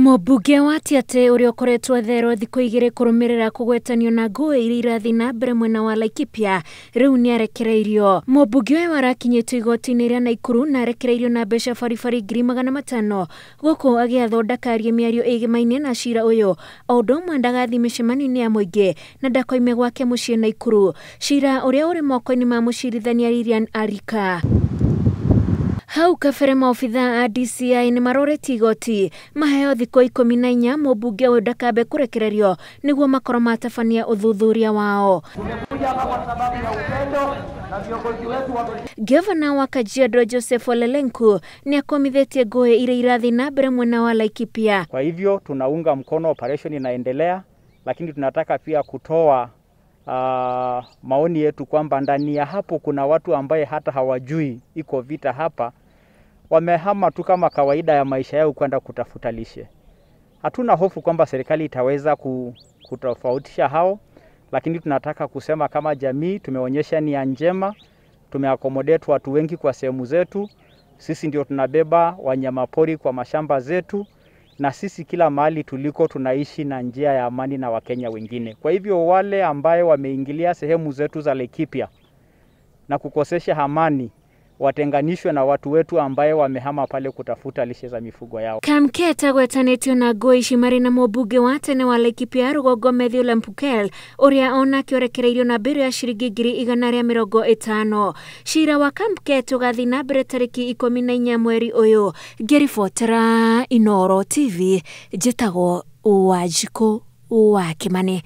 Mũmbunge wa Tiaty ũrĩa ũkoretwo etherwo thikũ igĩrĩ kũrũmĩrĩra kũgwetanio na ngũĩ iria irathi na mbere mwena wa Laikipia rĩu nĩarekereirio. Mũmbunge ũyũ arakinyĩtio igoti-inĩ rĩa Naikuru na arekereirio na mbeca baribari ngiri 500 gũkũ agĩathwo ndakarie mĩario ĩgĩmaine na cira ũyũ, o ũndũ ũmwe ndagathiĩ mĩcemanio-inĩ ya mũingĩ na ndakoime gwake mũciĩ Naikuru, cira ũrĩa ũrĩ moko-inĩ ma mũcirithania Lilian Arika. Hau kabere maobitha a DCI nĩ maroretie igoti maheo thikũ 14 mũmbunge ũyũ ndakambe kũrekererio nĩguo makorwo matabania ũthuthuria wao. Gavana wa Kajiado Joseph Ole Lenku ni akomithetie ngũĩ iria irathi na mbere mwena wa Laikipia. Kwa hivyo tunaunga mkono operation inaendelea, lakini tunataka pia kutoa maoni yetu kwamba ndani ya hapo kuna watu ambaye hata hawajui iko vita hapa, wamehama tu kama kawaida ya maisha yao kwenda kutafuta lishe. Hatuna hofu kwamba serikali itaweza kutofautisha hao, lakini tunataka kusema kama jamii tumeonyesha nia njema, tumeaccommodate watu wengi kwa sehemu zetu. Sisi ndio tunabeba wanyamapori kwa mashamba zetu, na sisi kila mahali tuliko tunaishi na njia ya amani na Wakenya wengine. Kwa hivyo wale ambaye wameingilia sehemu zetu za Laikipia na kukosesha amani watenganishwe na watu wetu ambaye wamehama pale kutafuta lishe za mifugo yao. Kamketa gwetanĩtio na ngũĩ ici marĩ na mũmbunge wa tene wa Laikipia rũgongo Matthew Lempukel ũrĩa ona akĩrekereirio na mbere ya ciringi 150. Cira wa Kamket ũgathiĩ na mbere tarĩki 14 mweri ũyũ. Ngĩribotera Inooro TV, njĩtagwo Wanjikũ wa Kimani.